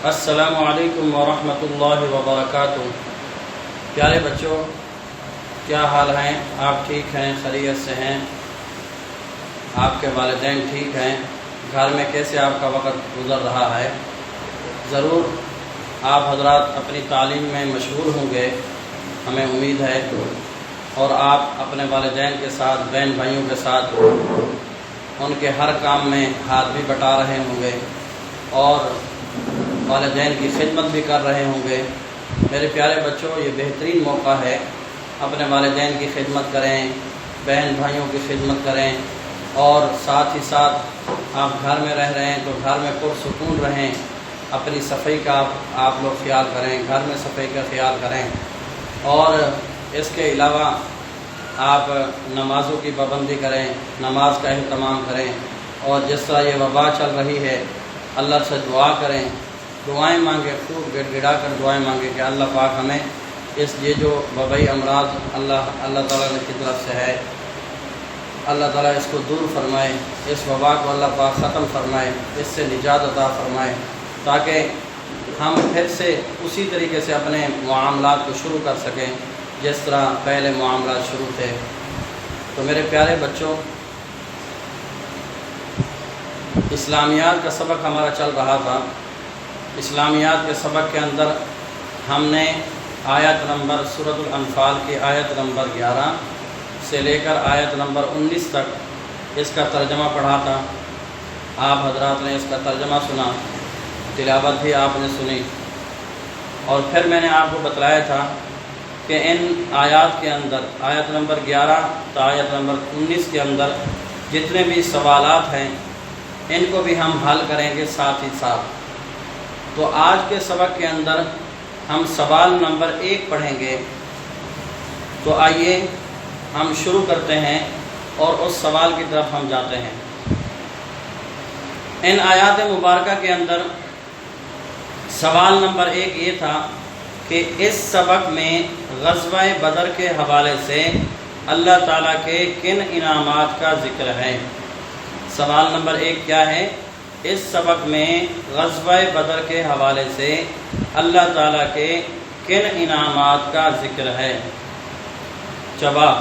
السلام علیکم ورحمۃ اللہ وبرکاتہ۔ پیارے بچوں، کیا حال ہیں؟ آپ ٹھیک ہیں؟ خیریت سے ہیں؟ آپ کے والدین ٹھیک ہیں؟ گھر میں کیسے آپ کا وقت گزر رہا ہے؟ ضرور آپ حضرات اپنی تعلیم میں مشغول ہوں گے، ہمیں امید ہے، اور آپ اپنے والدین کے ساتھ، بہن بھائیوں کے ساتھ ان کے ہر کام میں ہاتھ بھی بٹا رہے ہوں گے اور والدین کی خدمت بھی کر رہے ہوں گے۔ میرے پیارے بچوں، یہ بہترین موقع ہے، اپنے والدین کی خدمت کریں، بہن بھائیوں کی خدمت کریں، اور ساتھ ہی ساتھ آپ گھر میں رہ رہے ہیں تو گھر میں پرسکون رہیں، اپنی صفائی کا آپ لوگ خیال کریں، گھر میں صفائی کا خیال کریں، اور اس کے علاوہ آپ نمازوں کی پابندی کریں، نماز کا اہتمام کریں، اور جس طرح یہ وبا چل رہی ہے اللہ سے دعا کریں، دعائیں مانگیں، خوب گڑ گڑا کر دعائیں مانگیں کہ اللہ پاک ہمیں یہ جو وبائی امراض اللہ تعالیٰ کی طرف سے ہے، اللہ تعالیٰ اس کو دور فرمائے، اس وبا کو اللہ پاک ختم فرمائے، اس سے نجات عطا فرمائے، تاکہ ہم پھر سے اسی طریقے سے اپنے معاملات کو شروع کر سکیں جس طرح پہلے معاملات شروع تھے۔ تو میرے پیارے بچوں، اسلامیات کا سبق ہمارا چل رہا تھا۔ اسلامیات کے سبق کے اندر ہم نے آیت نمبر سورۃ الانفال کی آیت نمبر 11 سے لے کر آیت نمبر 19 تک اس کا ترجمہ پڑھا تھا۔ آپ حضرات نے اس کا ترجمہ سنا، تلاوت بھی آپ نے سنی، اور پھر میں نے آپ کو بتلایا تھا کہ ان آیات کے اندر آیت نمبر 11 تا آیت نمبر 19 کے اندر جتنے بھی سوالات ہیں ان کو بھی ہم حل کریں گے ساتھ ہی ساتھ۔ تو آج کے سبق کے اندر ہم سوال نمبر 1 پڑھیں گے۔ تو آئیے ہم شروع کرتے ہیں اور اس سوال کی طرف ہم جاتے ہیں۔ ان آیات مبارکہ کے اندر سوال نمبر 1 یہ تھا کہ اس سبق میں غزوہ بدر کے حوالے سے اللہ تعالیٰ کے کن انعامات کا ذکر ہے؟ سوال نمبر 1 کیا ہے؟ اس سبق میں غزوہ بدر کے حوالے سے اللہ تعالیٰ کے کن انعامات کا ذکر ہے؟ جواب: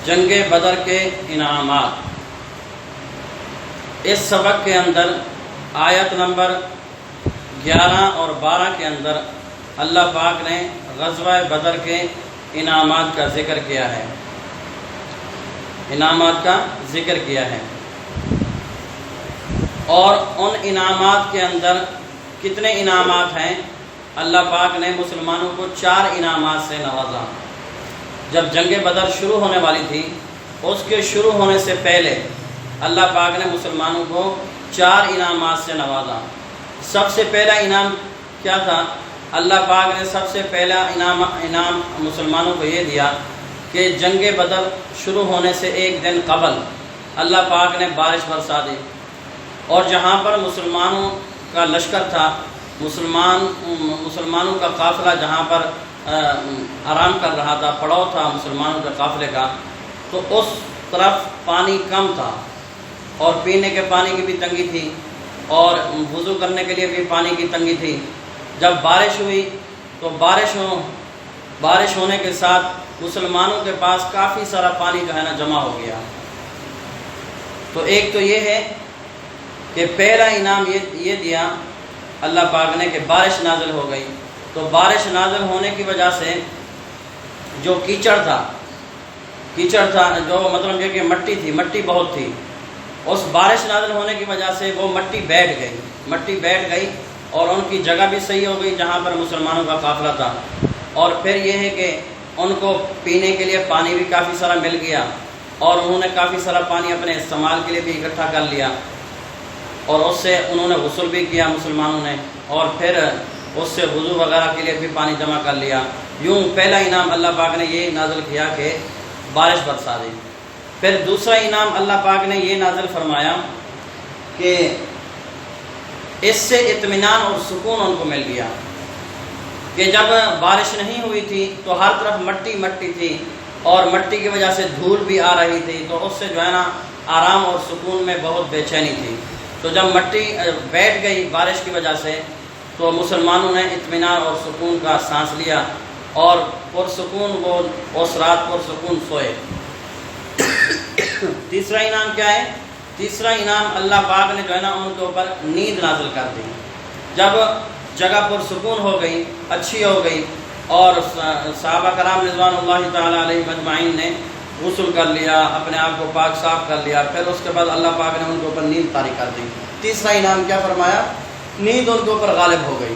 جنگ بدر کے انعامات۔ اس سبق کے اندر آیت نمبر 11 اور 12 کے اندر اللہ پاک نے غزوہ بدر کے انعامات کا ذکر کیا ہے، انعامات کا ذکر کیا ہے، اور ان انعامات کے اندر کتنے انعامات ہیں؟ اللہ پاک نے مسلمانوں کو 4 انعامات سے نوازا۔ جب جنگ بدر شروع ہونے والی تھی، اس کے شروع ہونے سے پہلے اللہ پاک نے مسلمانوں کو 4 انعامات سے نوازا۔ سب سے پہلا انعام کیا تھا؟ اللہ پاک نے سب سے پہلا انعام مسلمانوں کو یہ دیا کہ جنگ بدر شروع ہونے سے ایک دن قبل اللہ پاک نے بارش برسا دی، اور جہاں پر مسلمانوں کا لشکر تھا، مسلمانوں کا قافلہ جہاں پر آرام کر رہا تھا، پڑاؤ تھا مسلمانوں کے قافلے کا، تو اس طرف پانی کم تھا، اور پینے کے پانی کی بھی تنگی تھی، اور وضو کرنے کے لیے بھی پانی کی تنگی تھی۔ جب بارش ہوئی تو بارش ہونے کے ساتھ مسلمانوں کے پاس کافی سارا پانی جو ہے نا جمع ہو گیا۔ تو ایک تو یہ ہے کہ پہلا انعام یہ دیا اللہ پاک نے کہ بارش نازل ہو گئی۔ تو بارش نازل ہونے کی وجہ سے جو کیچڑ تھا جو مطلب یہ کہ مٹی تھی، مٹی بہت تھی، اس بارش نازل ہونے کی وجہ سے وہ مٹی بیٹھ گئی اور ان کی جگہ بھی صحیح ہو گئی جہاں پر مسلمانوں کا قافلہ تھا۔ اور پھر یہ ہے کہ ان کو پینے کے لیے پانی بھی کافی سارا مل گیا، اور انہوں نے کافی سارا پانی اپنے استعمال کے لیے بھی اکٹھا کر لیا، اور اس سے انہوں نے غسل بھی کیا مسلمانوں نے، اور پھر اس سے وضو وغیرہ کے لیے بھی پانی جمع کر لیا۔ یوں پہلا انعام اللہ پاک نے یہ نازل کیا کہ بارش برسا دی۔ پھر دوسرا انعام اللہ پاک نے یہ نازل فرمایا کہ اس سے اطمینان اور سکون ان کو مل گیا کہ جب بارش نہیں ہوئی تھی تو ہر طرف مٹی تھی، اور مٹی کی وجہ سے دھول بھی آ رہی تھی، تو اس سے جو ہے نا آرام اور سکون میں بہت بے چینی تھی۔ تو جب مٹی بیٹھ گئی بارش کی وجہ سے تو مسلمانوں نے اطمینان اور سکون کا سانس لیا اور پرسکون وہ اس رات پرسکون سوئے۔ تیسرا انعام کیا ہے؟ تیسرا انعام اللہ پاک نے جو ہے نا ان کے اوپر نیند نازل کر دی۔ جب جگہ پرسکون ہو گئی، اچھی ہو گئی، اور صحابہ کرام رضوان اللہ تعالیٰ علیہ مجمعین نے غسل کر لیا، اپنے آپ کو پاک صاف کر لیا، پھر اس کے بعد اللہ پاک نے ان کے اوپر نیند طاری کر دی۔ تیسرا انعام کیا فرمایا؟ نیند ان کے اوپر غالب ہو گئی،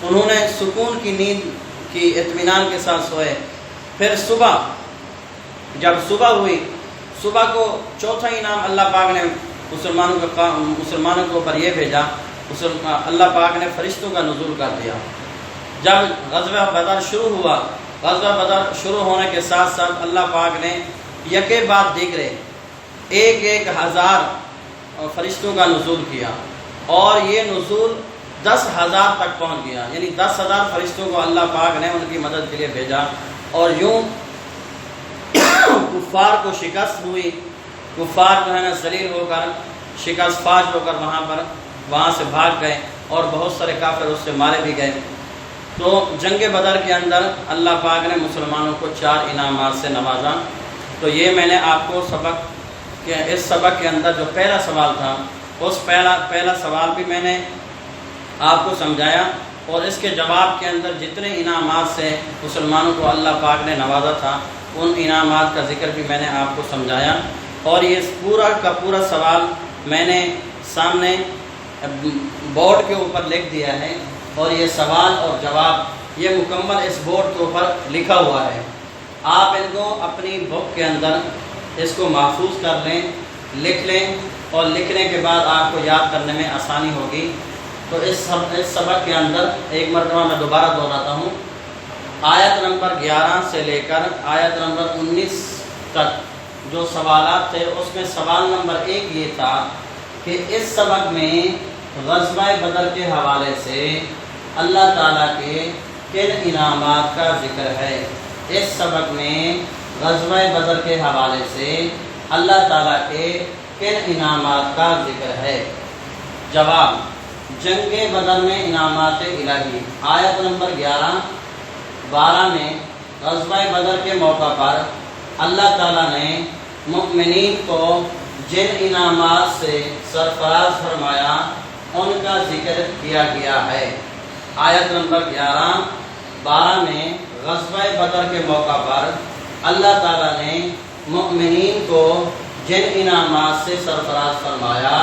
انہوں نے سکون کی نیند کی، اطمینان کے ساتھ سوئے۔ پھر صبح، جب صبح ہوئی، صبح کو چوتھا انعام اللہ پاک نے مسلمانوں کے اوپر یہ بھیجا، اللہ پاک نے فرشتوں کا نزول کر دیا۔ جب غزوہ بدر شروع ہوا، غزوہ بدر شروع ہونے کے ساتھ ساتھ اللہ پاک نے یکے بعد دیگرے 1,000 فرشتوں کا نزول کیا، اور یہ نزول 10,000 تک پہنچ گیا، یعنی 10,000 فرشتوں کو اللہ پاک نے ان کی مدد کے لیے بھیجا، اور یوں کفار کو شکست ہوئی۔ کفار جو ہے نا ذلیل ہو کر، شکست فاش ہو کر وہاں سے بھاگ گئے، اور بہت سارے کافر اس سے مارے بھی گئے۔ تو جنگ بدر کے اندر اللہ پاک نے مسلمانوں کو 4 انعامات سے نوازا۔ تو یہ میں نے آپ کو اس سبق کے اندر جو پہلا سوال تھا، اس پہلا سوال بھی میں نے آپ کو سمجھایا، اور اس کے جواب کے اندر جتنے انعامات سے مسلمانوں کو اللہ پاک نے نوازا تھا ان انعامات کا ذکر بھی میں نے آپ کو سمجھایا، اور یہ پورا کا پورا سوال میں نے سامنے بورڈ کے اوپر لکھ دیا ہے، اور یہ سوال اور جواب یہ مکمل اس بورڈ کے اوپر لکھا ہوا ہے۔ آپ ان کو اپنی بک کے اندر اس کو محفوظ کر لیں، لکھ لیں، اور لکھنے کے بعد آپ کو یاد کرنے میں آسانی ہوگی۔ تو اس سبق کے اندر ایک مرتبہ میں دوبارہ دہراتا ہوں، آیت نمبر 11 سے لے کر آیت نمبر 19 تک جو سوالات تھے، اس میں سوال نمبر 1 یہ تھا کہ اس سبق میں غزوہ بدر کے حوالے سے اللہ تعالیٰ کے کن انعامات کا ذکر ہے؟ اس سبق میں غزوہ بدر کے حوالے سے اللہ تعالیٰ کے کن انعامات کا ذکر ہے؟ جواب: جنگ بدر میں انعامات الہی، آیت نمبر 11-12 میں غزوہ بدر کے موقع پر اللہ تعالیٰ نے مؤمنین کو جن انعامات سے سرفراز فرمایا ان کا ذکر کیا گیا ہے۔ آیت نمبر 11-12 میں غزوہ بدر کے موقع پر اللہ تعالیٰ نے مؤمنین کو جن انعامات سے سرفراز فرمایا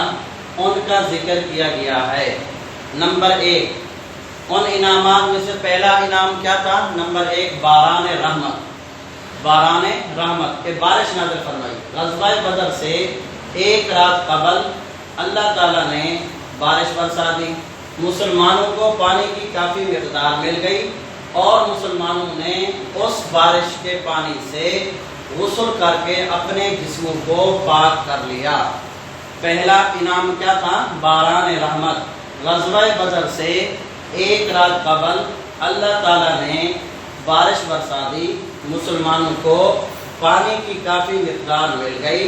ان کا ذکر کیا گیا ہے۔ نمبر 1، ان انعامات میں سے پہلا انعام کیا تھا؟ نمبر 1، باران رحمت۔ باران رحمت کہ بارش نازل فرمائی۔ غزوہ بدر سے ایک رات قبل اللہ تعالیٰ نے بارش برسا دی، مسلمانوں کو پانی کی کافی مقدار مل گئی، اور مسلمانوں نے اس بارش کے پانی سے غسل کر کے اپنے جسموں کو پاک کر لیا۔ پہلا انعام کیا تھا؟ باران رحمت۔ غزوہ بدر سے ایک رات قبل اللہ تعالیٰ نے بارش برسا دی، مسلمانوں کو پانی کی کافی مقدار مل گئی،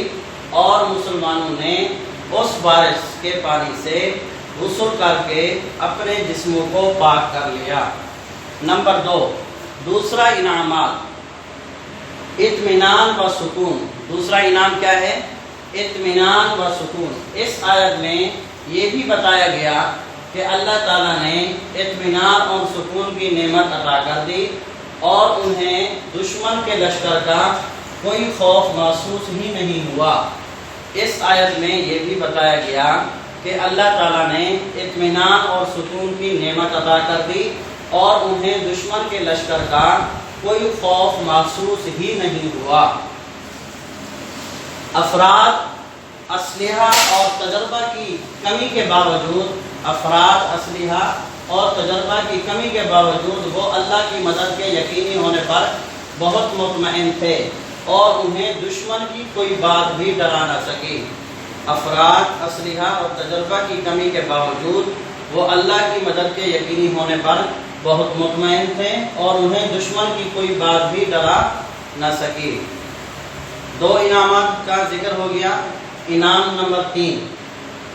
اور مسلمانوں نے اس بارش کے پانی سے غسل کر کے اپنے جسموں کو پاک کر لیا۔ نمبر 2، دوسرا انعامات اطمینان و سکون۔ دوسرا انعام کیا ہے؟ اطمینان و سکون۔ اس آیت میں یہ بھی بتایا گیا کہ اللہ تعالیٰ نے اطمینان اور سکون کی نعمت عطا کر دی، اور انہیں دشمن کے لشکر کا کوئی خوف محسوس ہی نہیں ہوا۔ اس آیت میں یہ بھی بتایا گیا کہ اللہ تعالیٰ نے اطمینان اور سکون کی نعمت عطا کر دی، اور انہیں دشمن کے لشکر کا کوئی خوف محسوس ہی نہیں ہوا۔ افراد اسلحہ اور تجربہ کی کمی کے باوجود وہ اللہ کی مدد کے یقینی ہونے پر بہت مطمئن تھے، اور انہیں دشمن کی کوئی بات بھی ڈرا نہ سکی۔ افراد اسلحہ اور تجربہ کی کمی کے باوجود وہ اللہ کی مدد کے یقینی ہونے پر بہت مطمئن تھے، اور انہیں دشمن کی کوئی بات بھی ڈرا نہ سکی۔ 2 انعامات کا ذکر ہو گیا۔ انعام نمبر 3،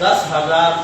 10,000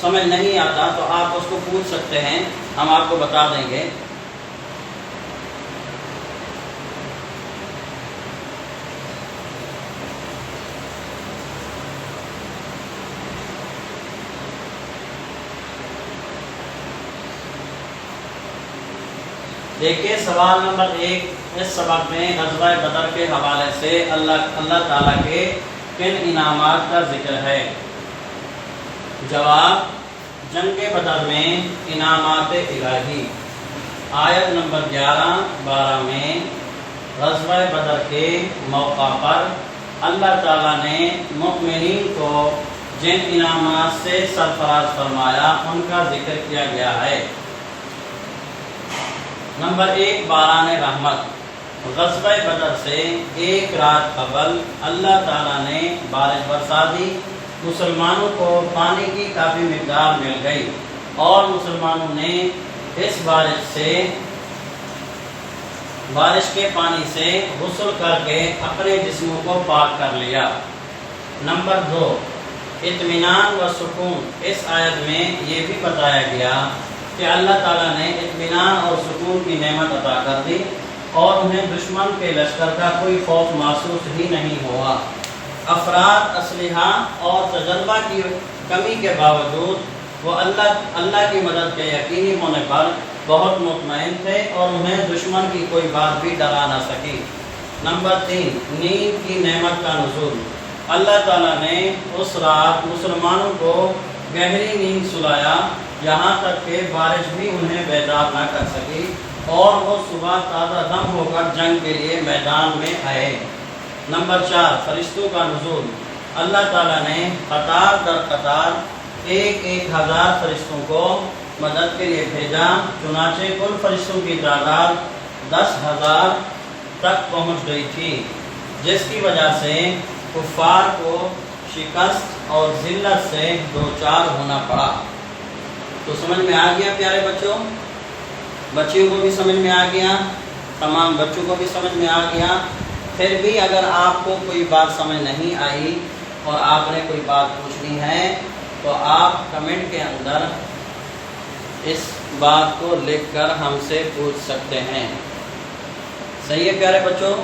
سمجھ نہیں آتا تو آپ اس کو پوچھ سکتے ہیں، ہم آپ کو بتا دیں گے۔ دیکھیے سوال نمبر 1 اس سبق میں غزوہ بدر کے حوالے سے اللہ تعالیٰ کے کن انعامات کا ذکر ہے؟ جواب، جنگ بدر میں انعامات الہی۔ آیت نمبر 11-12 میں غزوہ بدر کے موقع پر اللہ تعالیٰ نے مؤمنین کو جن انعامات سے سرفراز فرمایا ان کا ذکر کیا گیا ہے۔ نمبر 1، باران رحمت۔ غزوہ بدر سے ایک رات قبل اللہ تعالیٰ نے بارش برسا دی، مسلمانوں کو پانی کی کافی مقدار مل گئی اور مسلمانوں نے اس بارش کے پانی سے غسل کر کے اپنے جسموں کو پاک کر لیا۔ نمبر 2، اطمینان و سکون۔ اس آیت میں یہ بھی بتایا گیا کہ اللہ تعالیٰ نے اطمینان اور سکون کی نعمت عطا کر دی اور انہیں دشمن کے لشکر کا کوئی خوف محسوس ہی نہیں ہوا۔ افراد اسلحہ اور تجربہ کی کمی کے باوجود وہ اللہ کی مدد کے یقینی ہونے پر بہت مطمئن تھے اور انہیں دشمن کی کوئی بات بھی ڈرا نہ سکی۔ نمبر 3، نیند کی نعمت کا نزول۔ اللہ تعالیٰ نے اس رات مسلمانوں کو گہری نیند سلایا، یہاں تک کہ بارش بھی انہیں بیدار نہ کر سکی اور وہ صبح تازہ دم ہو کر جنگ کے لیے میدان میں آئے۔ نمبر 4، فرشتوں کا نزول۔ اللہ تعالیٰ نے قطار در قطار 1,000 فرشتوں کو مدد کے لیے بھیجا، چنانچہ کل فرشتوں کی تعداد 10,000 تک پہنچ گئی تھی، جس کی وجہ سے کفار کو شکست اور ذلت سے دوچار ہونا پڑا۔ تو سمجھ میں آ گیا پیارے بچوں؟ بچیوں کو بھی سمجھ میں آ گیا، تمام بچوں کو بھی سمجھ میں آ گیا۔ پھر بھی اگر آپ کو کوئی بات سمجھ نہیں آئی اور آپ نے کوئی بات پوچھنی ہے تو آپ کمنٹ کے اندر اس بات کو لکھ کر ہم سے پوچھ سکتے ہیں۔ صحیح ہے پیارے بچوں؟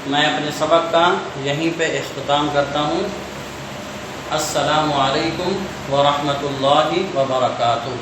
میں اپنے سبق کا یہیں پہ اختتام کرتا ہوں۔ السلام علیکم ورحمۃ اللہ وبرکاتہ۔